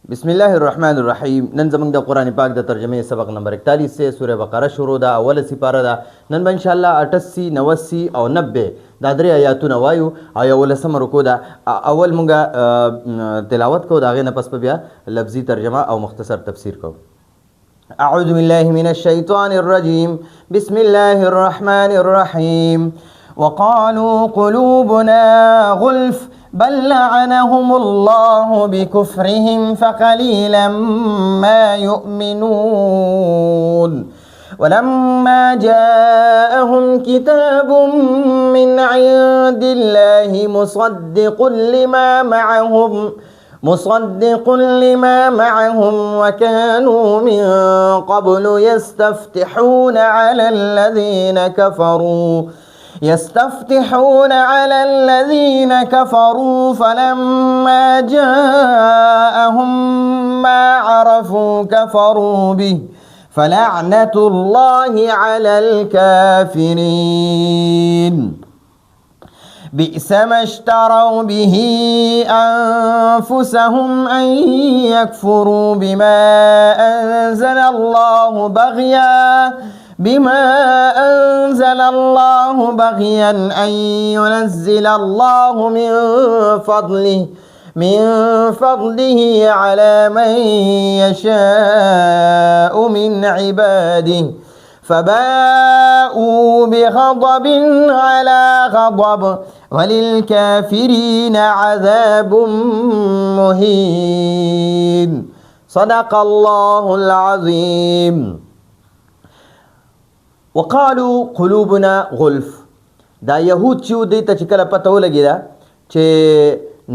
بسم الله الرحمن الرحیم. نن زمونږ د قرآن پاک د ترجمه سبق نمبر 41 سے سورہ بقره شروع ده. اوله سپاره ده. نن به انشاءالله 88 89 او 90 دا درې آیاتونه وایو او یولسمه رکوع ده. اول مونږه تلاوت کوو، د هغې نه پس به بیا لفظي ترجمه او مختصر تفسیر کوو. اعوذ بالله من الشیطان الرجیم. بسم الله الرحمن الرحیم. وقالوا قلوبنا غلف بل لعنهم الله بكفرهم فقليلا ما يؤمنون. ولما جاءهم كتاب من عند الله مصدق لما معهم وكانوا من قبل يستفتحون على الذين كفروا فلما جاءهم ما عرفوا كفروا به فلعنة الله على الكافرين. بئس ما اشتروا به أنفسهم أن يكفروا بما أنزل الله بغيا أن ينزل الله من فضله على من يشاء من عباده فباءوا بغضب على غضب وللكافرين عذاب مهين. صدق الله العظيم. وقالوا قلوبنا غلف. دا یهود چې دوی ته چې کله پته ولګېده چې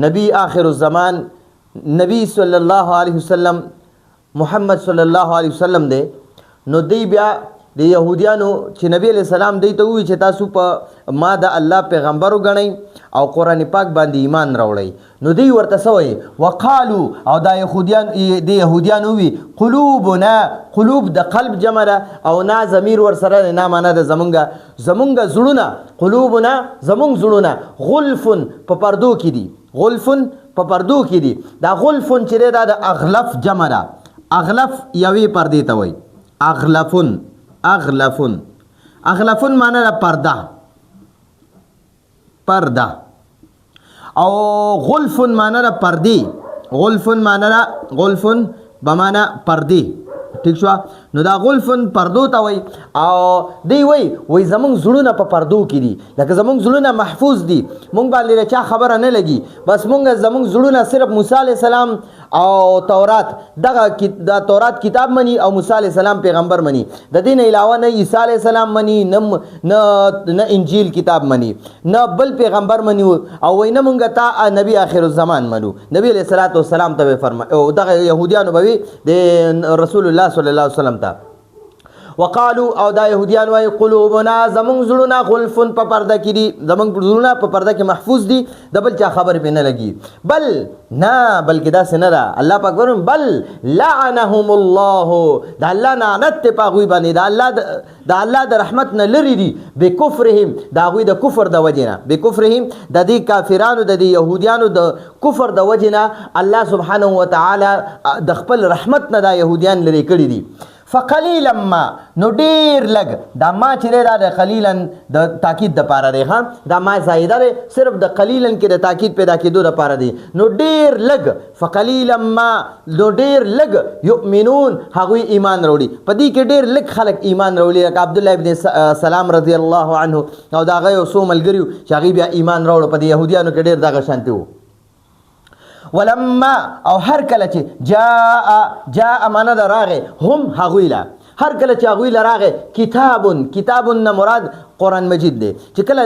نبی آخر الزمان نبی صلی الله علیه وسلم محمد صلی الله علیه وسلم دی، نو دی بیا د یهودیانو چې نبی علیہ السلام دی ته ووایي چې تاسو په ما د الله پیغمبر وګڼئ او قرآن پاک باندې ایمان راوړئ. نو دی ورته څه وایي؟ وقالو، او دا یهودیان ووي قلوبنا، قلوب د قلب جمع ده او نا ضمیر ورسره نا معنا ده زمونږ زړونه، قلوبنا زمونږ زړونه غلفن په پردو کې دي، غلفن په پردو کې دي. دا غلفن چې دا د اغلف جمع ده. اغلف یوې پردې ته وایي. اغلفن معنی دا پرده او غلفن معنی دا پردی. غلفن بمعنی پردی. ٹھیک شو؟ نو دا غلفن پردو ته وای او دی وای زمونږ زړونه په پردو کې دي، لکه زمونږ زړونه محفوظ دي، مونږ باندې چا خبره نه لګي. بس زمونږ زړونه صرف موسی علیہ السلام او تورات، دا تورات کتاب منی او موسی علیہ السلام پیغمبر منی. د دې نه علاوه نه عیسی علیہ السلام منی، نه انجیل کتاب منی، نه بل پیغمبر منی او وای نه مونږ ته نبی آخر الزمان منو. نبی علیہ الصلوۃ والسلام ته فرمای او دغه يهوديانو به د رسول الله صلی الله علیه وسلم ته. وقالو، او دا یهودیان وای قلوبنا زمونږ زړونه غلفن په پرده کې دي، زمونږ زړونه په پرده کې محفوظ دي، د بل چا خبر پې نه لګي. بل نه، بلکې داسې نه ده. الله پاک فرمایي بل لعنهم الله، د الله لعنت ته په هغوی باندې، د الله د رحمت نه لرې دي. بکفرهم، د هغوی د کفر د وجې نه، بکفرهم د دې کافرانو د دې یهودیانو د کفر د وجې نه الله سبحانه وتعالی د خپل رحمت نه دا یهودیان لرې کړي دي. فقلیلا ما، نو ډیر لګ، دا ما چې دی دا د قلیلا د تاکید د پاره دی. دا ما زائده دی، صرف د قلیلا کې د تاکید پیدا کېدو د پاره دی. نو ډیر لګ، فقلیلا ما، نو ډیر لګ یؤمنون، هغوی ایمان راوړي. په دې کې ډیر لګ خلک ایمان راوړي، لکه عبدالله ابن سلام رضی الله عنه او د هغه یو څو ملګري چې هغوی بیا ایمان راوړو. په دې یهودیانو کې ډیر دغه شانتي وو. ولما، او هر کله چې جاء معنا د راغې، هم هغوی له، هر کله چې هغوی له راغې کتاب نه مراد قرآن مجید دی. چې کله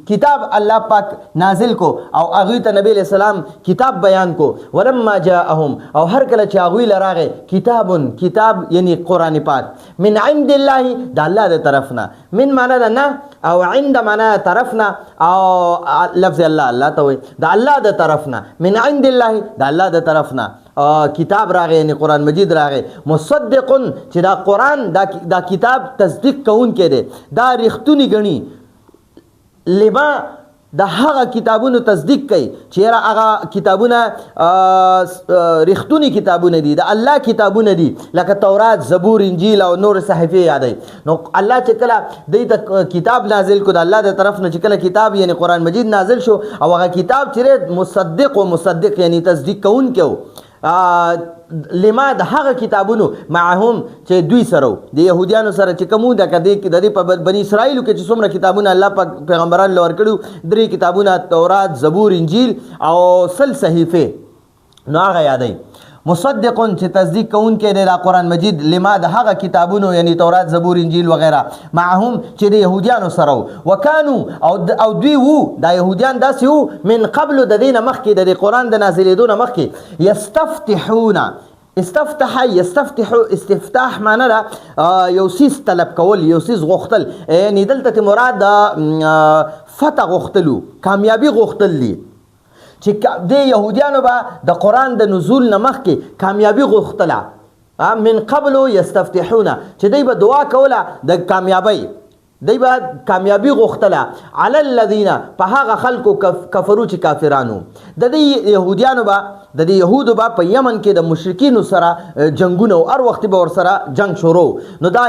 کتاب الله پاک نازل کو او هغوی ته نبی علیہ السلام کتاب بیان کو. ولما جاءهم، او هر کله چې هغوی له راغې کتاب یعنی قرآن پاک من عند الله، د الله د طرف نه. من معنا ده نه، او عند معنا طرف نه، او لفظ الله ته وایي د الله د طرف نه. من عند الله، د الله د طرف نه کتاب راغی، یعنی قرآن مجید راغی. مصدقن، چې دا قرآن دا کتاب تصدیق کوونکی دی، دا رښتونی ګڼي. لما د هغه کتابونو تصدیق کوي چې هغه کتابونه رښتونی کتابونه دي د الله کتابونه دي لکه تورات زبور انجیل او نور صحیفه یادې نو الله چې کله د کتاب نازل کو د الله د طرف نه چې کله کتاب یعنی قرآن مجید نازل شو او هغه کتاب چې مصدق یعنی تصدیق کوونکی لما د هغه کتابونو معهم چې دوی سره د يهوديانو سره چې کوم د کدي په بني اسرائیل کې چې څومره کتابونه الله پاک پیغمبران لور کړو درې کتابونه تورات زبور انجیل او صحیفه نو هغه یادې مصدقون چې تصدیق کوونکې د قرآن مجید لما د هغه کتابونو یعنی تورات زبور انجیل وغیرہ معهم چې د يهوديانو سره وکانو او دوی وو د يهوديان داسې وو من قبل د دین مخکې د قرآن د نازلېدو نه مخکې یستفتحون یستفتح استفتاح معنی را یو سیس طلب کول یو سیس غختل یعنی دلته مراد فتح غختلو کامیابی غختل دي چې د يهوديانو به د قرآن د نزول نه مخکې کامیابی غوښتله من قبل یستفتحون چې دوی به دعا کوله د کامیابی دوی به کامیابی غوښتله علی الذین په هغه خلکو کفرو چې کافرانو د دې يهوديانو به د دې يهودو به په یمن کې د مشرکینو سره جنگونه او هر وخت به ورسره جنگ شروع نو دا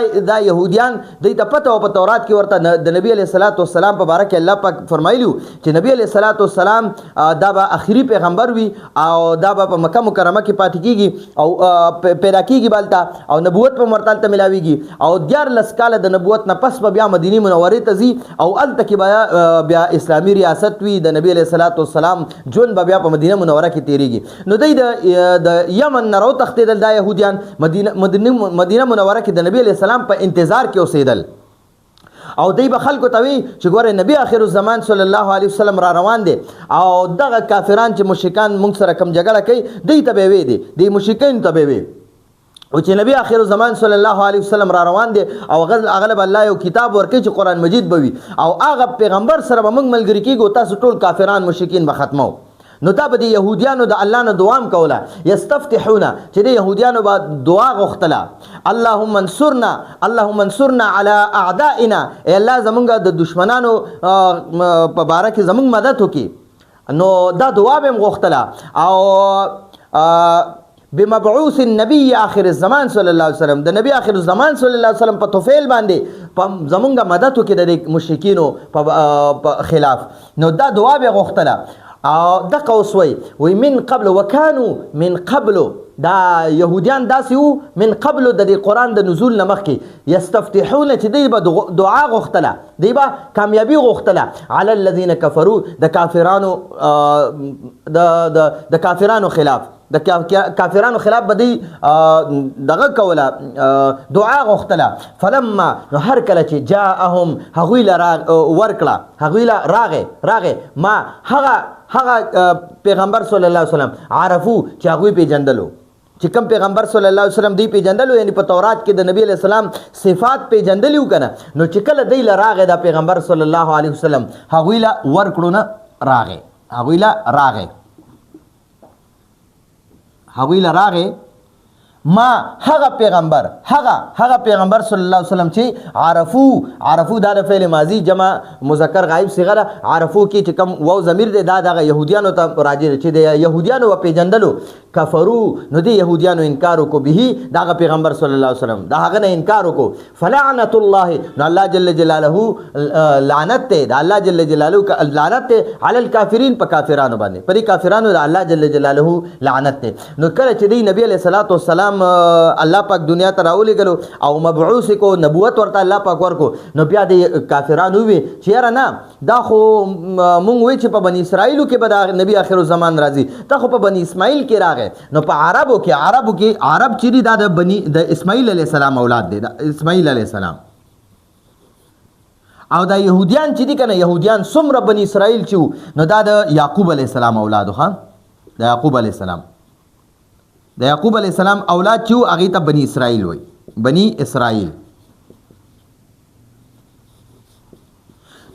يهوديان دوی ته پته او په تورات کې ورته د نبی علیه الصلاۃ والسلام په باره کې الله پاک فرمایلیو چې نبی علیه الصلاۃ والسلام دا به آخري پیغمبر وي او دا به په مکه مکرمه کې پاتې کیږي او پیدا کیږي بالته او نبوت په مرتبه ملاويږي او 14 کال د نبوت نه پس به بیا مدینه منوره ته ځي او الته کې بیا اسلامي ریاست وي د نبی علیه الصلاۃ والسلام جون بیا په مدینه منوره کې تیریږي نو د یمن نه راو تختیدل د يهوديان مدینه منوره کې د نبی علیه السلام په انتظار کې اوسېدل او دوی به خلکو ته وی چې ګوره نبی آخر الزمان صلی الله علیه وسلم را روان دي او دغه کافران چې مشرکان مونږ سره کم جګړه کوي دوی ته به وی دي د مشرکین ته به وی او چې نبی آخر الزمان صلی الله علیه وسلم را روان دي او اغلب الله یو کتاب ورکړي چې قرآن مجید به وي او هغه پیغمبر سره به موږ ملګری کیږو تاسو ټول کافران مشرکین به ختمو نو دا به د يهوديانو د الله نه دعام کوله یستفتحون چې د يهوديانو به دعا غوښتله اللهم انصرنا على اعدائنا ای الله زمونږ د دشمنانو په باره کې زمونږ مدد وکړي نو دا دعا به غوښتله او بمبعوث النبي آخر الزمان صلی الله علیه وسلم د نبی آخر الزمان صلی الله علیه وسلم په توفیل باندې زمونږ مدد وکړي د مشرکینو په خلاف نو دا دعا به غوښتله او د قوسوي وي من قبل وكانوا من قبل دا يهوديان داسې من قبل د قرآن د نزول نه مخکې یستفتحون چې دوی به دعا غوښتله دوی به کامیابي غوښتله علی الذین کفروا د کافرانو د کافرانو خلاف د کافرانو خلاف به دوی دغه کوله دعا غوښتله فلما نو هر کله چې جاءهم هغوی له ورکړه هغوی له راغې ما هغه پیغمبر صلی الله علیه وسلم عرفو چې هغوی پیژندلو چې کوم پیغمبر صلی الله علیه وسلم دی پیژندلو یعنی په تورات کې د نبی علیه السلام صفات پیژندلیو کنه نو چې کله دی له راغې د پیغمبر صلی الله علیه وسلم هغوی له ورکړو نه راغې هغوی له راغې ما هغه پیغمبر صلی الله علیه وسلم چې عرفو دا د فعل ماضی جمع مذکر غایب صيغه عرفو کې چې کوم واو ضمیر دی دا د يهوديانو ته راځي چې د يهوديانو په پیژندلو کفرو نو د يهوديانو انکار وکړو به دا پیغمبر صلی الله علیه وسلم دا هغه نه انکار وکړو فلعنت الله نو الله جل جلاله لعنت ته د الله جل جلاله لعنت ته علی الکافرین په کافرانو باندې پرې کافرانو د الله جل جلاله لعنت ته نو کله چې دی نبی علیہ الصلوۃ والسلام الله پاک دنیا ته راولېږلو او مبعوث کو نبوت ورته الله پاک ورکو نو بیا د کافرانو وی چې نه دا خو مونږ وی چې په بنی اسرائیلو کې به د نبی آخر الزمان راځي دا خو په بنی اسماعیل کې راغی نو په عرب چې دا د اسماعیل علیه السلام اولاد دی د اسماعیل علیه السلام او دا يهوديان چې دي کنه يهوديان څومره بنی اسرائیل چې نو دا د یعقوب علیه السلام اولادو ها د یعقوب علیه السلام د یعقوب علیه السلام اولاد چې هغه ته بنی اسرائیل وای بنی اسرائیل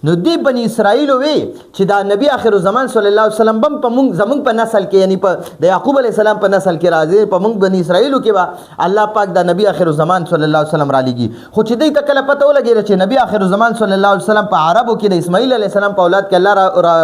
نو دی بنی اسرائیل وی چې دا نبی آخر الزمان صلی الله علیه وسلم بم په مونږ زمونږ په نسل کې یعنی په د یعقوب علیه السلام په نسل کې راځي په مونږ بنی اسرائیلو کې به الله پاک دا نبی آخر الزمان صلی الله علیه وسلم را لېږي خو چې دوی ته کله پته ولګېده چې نبی آخر الزمان صلی الله علیه وسلم په عربو کې د اسماعیل علیه السلام په اولاد کې الله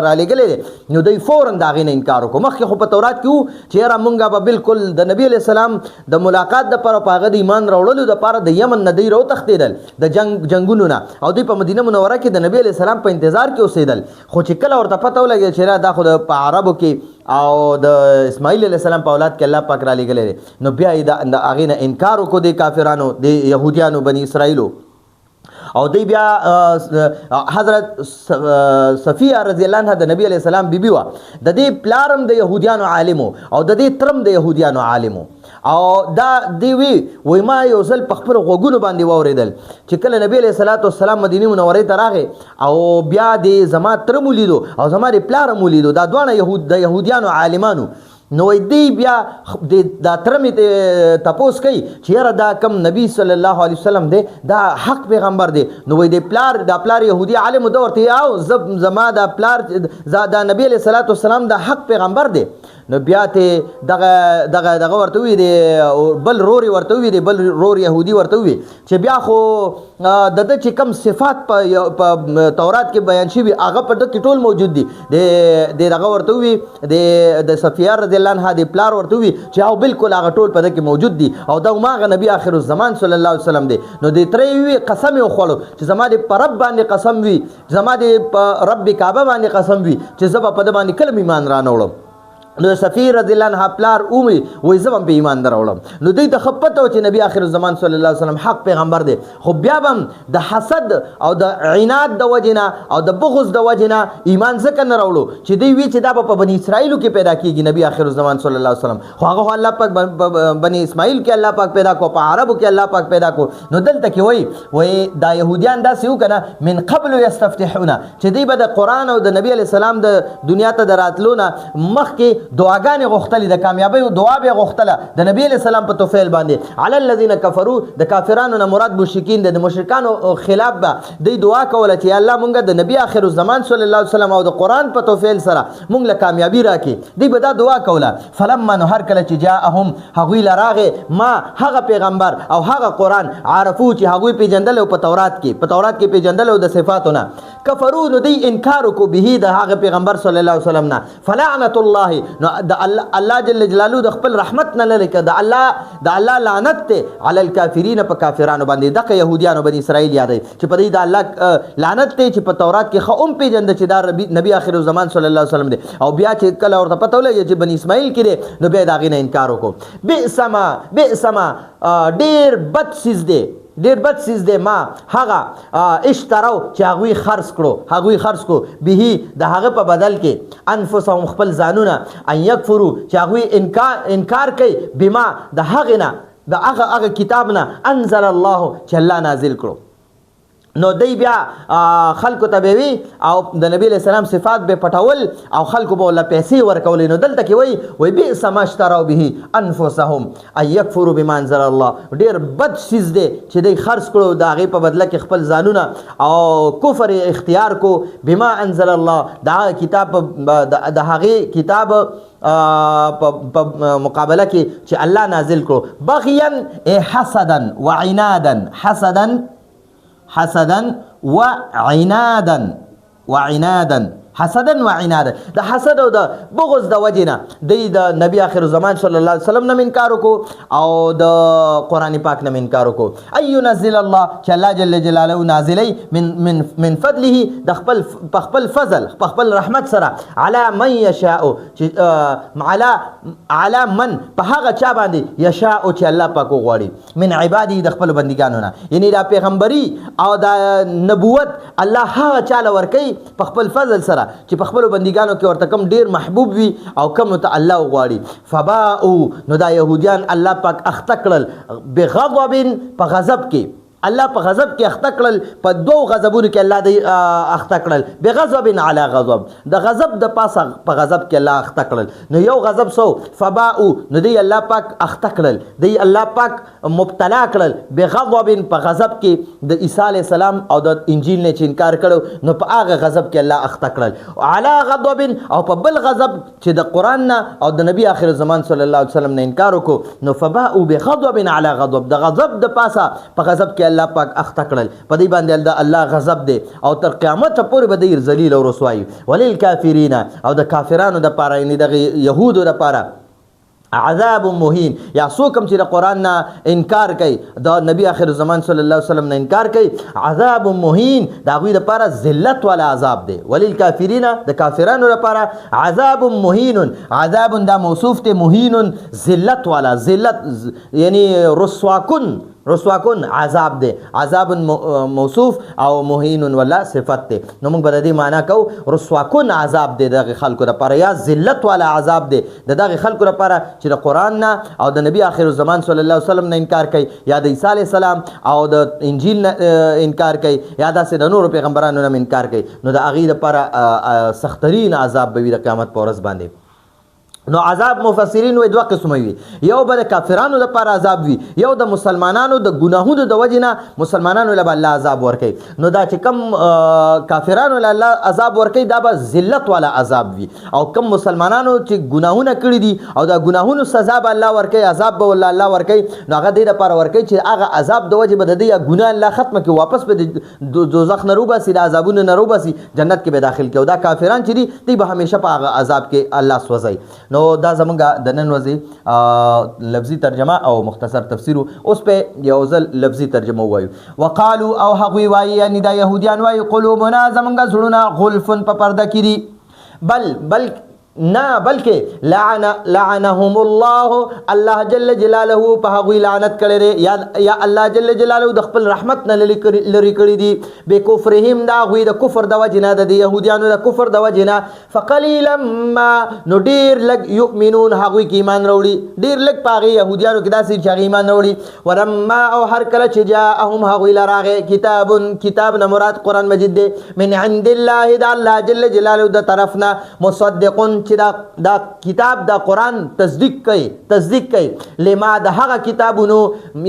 را لېږلی دی نو دوی فوراً د هغې نه انکار وکړو مخکې خو په تورات کې وو چې یاره مونږ به بالکل د نبی علیه السلام د ملاقات دپاره په هغه د ایمان راوړلو دپاره د یمن نه دوی راوتښتېدل د جنګونو نه او دوی په مدینه منوره کې د نبی علیه السلام په انتظار کې اوسېدل خو چې کله ورته پته ولګېده چې دا خو په عربو کې او د اسماعیل علیه السلام په اولاد کې الله پاک را لېږلی دی نو بیا یې د هغې نه انکار وکړو د کافرانو د یهودیانو بني اسرائیلو او دی بیا حضرت صفیه رضی الله عنها د نبی علیه السلام بیبي وه د دې پلارم د یهودیانو عالم او د دې ترم د یهودیانو عالم او دا دی وی ما یو ځل په خپل غوږونو باندې واورېدل چې کله نبی علیه الصلاة والسلام مدینې منورې ته راغی او بیا د زما تره مو لیدو او زما د پلاره مو لیدو دا دواړه د یهودیانو عالمانو نو دی بیا دا تره مې تپوس کوي چې یاره دا کم نبی صلی الله علیه وسلم دی دا حق پیغمبر دی نو وایي د پلار یهودي عالم ده ورته او زما دا پلار دا نبی علیه الصلاة والسلام دا حق پیغمبر دی نو بیا ته دغه ورته وی دی بل روري ورته وی دی بل رور يهودي ورته وی چې بیا خو د چې کم صفات په تورات کې بیان شوي هغه په دغه ټول موجود دي د دغه ورته وی د صفیه رضی الله عنها د پلار ورته وی چې او بالکل هغه ټول په دغه کې موجود دي او دا ماغه نبی آخر الزمان صلی الله علیه وسلم دی نو د ترې وی قسم یې خوړو چې زما د رب باندې قسم وی زما د رب کعبه باندې قسم وی چې زما په د باندې کلم ایمان را نه وړم نو صفی رضی الله عنها پلار اومي وای زبم په ایمان دراوړم نو دوی ته خپته و چې نبی آخر الزمان صلی الله علیه وسلم حق پیغمبر دی خو بیا هم د حسد او د عناد د وجنه او د بغض د وجنه ایمان ځکه نه راوړو چې دوی وی چې دا په بنی اسرائیلو کې پیدا کیږي نبی آخر الزمان صلی الله علیه وسلم خو هغه الله پاک بنی اسماعیل کې الله پاک پیدا کو په عربو کې الله پاک پیدا کو نو دلته کې وای دا يهوديان داسې وکنه من قبل یستفتحون چې دوی به د قران او د نبی علی السلام د دنیا ته دراتلونه مخکې دعاګانې غوښتلې د کامیابۍ او دعا به غوښتله د نبی علیه السلام په توفیل باندې علی الذین کفروا د کافرانو نه مراد مشرکین د مشرکانو خلاف به دوی دعا کوله چې الله مونږ د نبی آخر الزمان صلی الله علیه وسلم او د قرآن په توفیل سره مونږ له کامیابي راکړي دوی به دا دعا کوله فلما نو هر کله چې جاءهم هغوی له راغې ما هغه پیغمبر او هغه قرآن عرفو چې هغوی پیژندل او په تورات کې پیژندل او د صفاتونه کفرو نو دوی انکار وکړو به د هغه پیغمبر صلی الله علیه وسلم نه فلعنت الله نو د الله جل جلاله د خپل رحمت نه لری ک د الله لعنت ته علی الکافرین په کافرانو باندې دغه يهودیانو بنی اسرائیل یادې چې په دې د الله لعنت ته چې په تورات کې خو پیژند چې دا نبی آخر الزمان صلی الله علیه وسلم دی او بیا چې کله ورته پته ولګي چې بنی اسماعیل کې دی نو بیا دا غي نه انکار وکړو بئسما ډیر بد سیز دی ډیر بد سیز دی ما هغه اشتراو چې هغوی خرڅ کړو به د هغه په بدل کې انفسهم خپل ځانونه ان یکفرو چې هغوی انکار کوي بما د هغې نه د هغه کتاب نه انزل الله چې الله نازل کړو نو دی بیا خلکو ته به وي او د نبی علیہ السلام صفات به پټول او خلکو به الله پیسې ورکولې نو دلته کې وای بئس ما اشتروا به انفسهم ان یکفروا بما انزل الله ډیر بد چیز دی چې دی خرڅ کړو د هغې په بدله کې خپل ځانونه او کفر اختیار کو بما انزل الله د هغه کتاب د هغې کتاب په مقابله کې چې الله نازل کړو بغیا حسدا وعنادا حسدا وعنادا د حسد او د بغض د وجنه د نبی آخر زمان صلی الله علیه وسلم نه انکار وکړو او د قران پاک نه انکار وکړو اي ينزل الله چې الله جل جلاله نازلی من فضله د خپل فضل خپل رحمت سره علی من یشاء علی من په هغه چا باندې یشاء چې الله پاک غواړي من عباده د خپل بندګانو نه یعنی دا پیغمبري او د نبوت الله هغه چاله ورکي په خپل فضل سره چې په خپل بندګانو کې ورته کم ډیر محبوب وي او کم ته الله غواړي فباءوا نو دا يهوديان الله پاک اخته کړل بغضب په غضب کې الله په غضب کې اخته کړل په دوه غضبونو کې الله دی اخته کړل بغضب علی غضب د غضب د پاسه په غضب کې الله اخته کړل نو یو غضب سو فباء نو دی الله پاک اخته کړل دی الله پاک مبتلا کړل بغضب په غضب کې د عیسی علی السلام او د انجیل نه چې انکار کړو نو په هغه غضب کې الله اخته کړل علی غضب او په بل غضب چې د قران نه او د نبی آخر زمان صلی الله علیه وسلم نه انکار وکړو نو فباء بغضب علی غضب د غضب د پاسه په غضب کې الله پاک اخته کړل په دې باندې الله غضب دی او تر قیامت پورې به دی ذلیل او رسوایی وللکافرین او د کافرانو د پاره یعنی د یهودو د پاره عذاب مهین یا څوک چې د قرآن نه انکار کوي د نبی آخر زمان صلی الله علیه وسلم نه انکار کوي عذاب مهین د هغوی دپاره ذلت والا عذاب دی وللکافرین د کافرانو لپاره عذاب مهین عذاب دا موصوف دی مهین ذلت والا ذلت یعنی رسواکن عذاب دی عذاب موصوف او مهین ولا صفت دی نو موږ به د دې معنا کوو رسواکن عذاب دی دغه خلکو لپاره یا ذلت والا عذاب دی د دغه خلکو لپاره چې د قرآن نه او د نبی آخر زمان صلی الله علیه وسلم نه انکار کوي یا د عیسی علیه السلام او د انجیل نه انکار کوي یا داسې د نورو پیغمبرانو نه انکار کوي نو د هغې لپاره سخترین عذاب به وي د قیامت په ورځ باندې نو عذاب مفسرین وی دوه قسمه وي یو به د کافرانو لپاره عذاب وي یو د مسلمانانو د ګناهونو د وجې نه مسلمانانو له به الله عذاب ورکوي نو دا چې کم کافرانو له الله عذاب ورکوي دا به ذلت والا عذاب وي او کم مسلمانانو چې ګناهونه کړي دي او د ګناهونو سزا به الله ورکوي عذاب به الله ورکوي نو هغه دې لپاره ورکوي چې هغه عذاب د وجې به د دې ګناه الله ختمه کړي واپس به د دوزخ نه روباسي د عذابونو نه روباسي جنت کې به داخل کړي او دا کافران چې دي دوی به همیشه په هغه عذاب کې الله سوځي نو دا زمونږ د نن ورځې لفظي ترجمه او مختصر تفسیر اوس په یو ځل لفظي ترجمه ووایو وقالو او هغوی وایي یعنی دا یهودیان وایي قلوبنا زمونږ زړونه غلفن په پرده کې دي بل نه بلکې لعنهم الله الله جل جلاله په هغوی لعنت کړی یا الله جل جلاله د خپل رحمت نه لرې کړي دي بکفرهم د هغوی د کفر د وجې نه د یهودیانو د کفر د وجې نه فقلیلا ما نو ډېر لږ یؤمنون هغوی کې ایمان راوړي ډېر لږ په هغې یهودیانو کې داسې چې هغې ایمان راوړي ولما او هر کله چې جاءهم هغوی له راغی کتاب نه مراد قرآن مجید دی من عند الله د الله جل جلاله د طرف نه مصدقون چې دا کتاب دا قرآن تصدیق کوي لما د هغه کتابونو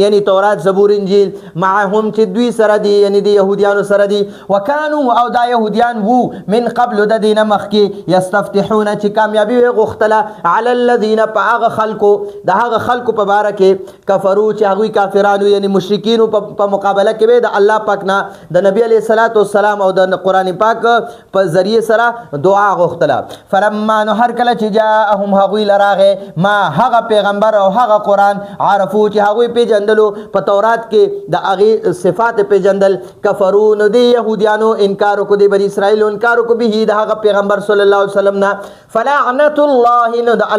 یعنی تورات زبور انجیل معهم چې دوی سره دي یعنی د یهودیانو سره دي وکانو او دا یهودیان وو من قبل د دینه مخکې یستفتحون چې کامیابي غوښتله علی الذین په هغه خلکو د هغه خلکو په باره کې کفرو چې هغوی کافرانو یعنی مشرکینو په مقابله کې به د الله پاک نه د نبی علیه الصلاۃ والسلام او د قرآن پاک په ذریعه سره دعا غوښتله فلما هر کله چې جاءهم هغوی لراغه ما هغه پیغمبر او هغه قرآن عرفو چې هغوی پیژندلو په تورات کې د هغې صفات پیژندل کفرو نو د یهودیانو انکار وکړو د بني اسرائیلو انکار وکړو به د هغه پیغمبر صلی الله علیه وسلم نه فلعنت الله نو د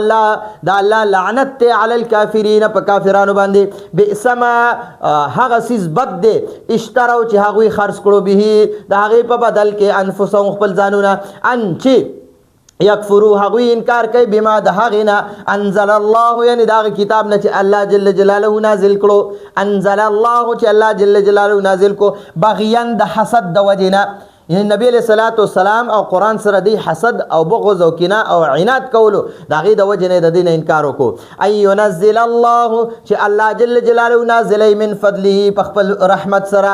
الله لعنت ته علی الکافرین په کافرانو باندې بئس ما هغه څیز بد دی اشتروا چې هغوی خرڅ کړو به د هغې په بدل کې انفسهم خپل ځانونه ان چې یکفرو هغوی انکار کوي بما د هغې نه انزل الله یعنی د هغه کتاب نه چې الله جل جلاله نازل کړو انزل الله چې الله جل جلاله نازل کړو بغیا د حسد د وجې نه یعنی نبی علیہ الصلوۃ والسلام او قرآن سره دی حسد او بغض او کینه او عناد کولو د هغې د وجې نه د دې نه انکار وکړو ان ينزل الله چې الله جل جلاله نازلی من فضله په خپل رحمت سره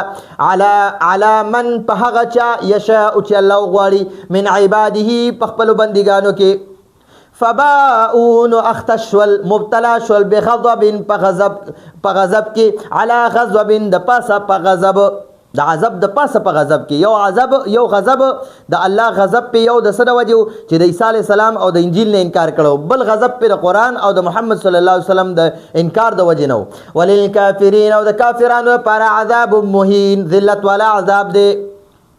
علی من په هغه چا یشاء چې الله غواړي من عباده په خپلو بندګانو کې فباؤون اختشول مبتلا شول بغضب په غضب کې علی غضب د پاسه په غضب د عذاب د پاسه په غضب کې یو غضب د الله غضب په یو د څه د وجې چې د عیسی علیه السلام او د انجیل نه انکار کړو بل غضب په د قرآن او د محمد صلی الله علیه وسلم د انکار د وجې نه وللکافرین او د کافرانو لپاره عذاب مهین ذلت والا عذاب دی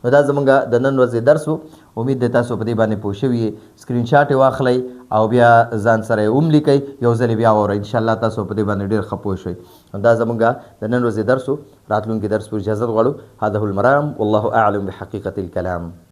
نو دا زمونږ د نن ورځې درس و امید دی تاسو په دې باندې پوه شوي یې سکرین شاټ یې واخلئ او بیا ځان سره یې ولیکئ یو ځل بیا واورئ انشاءالله تاسو په دې باندې ډېر ښه پوه شئ دا زمونږ د نن ورځې درس و راتلونکي درس پر اجازت غواړو هذا هو المرام والله اعلم بحقیقة الكلام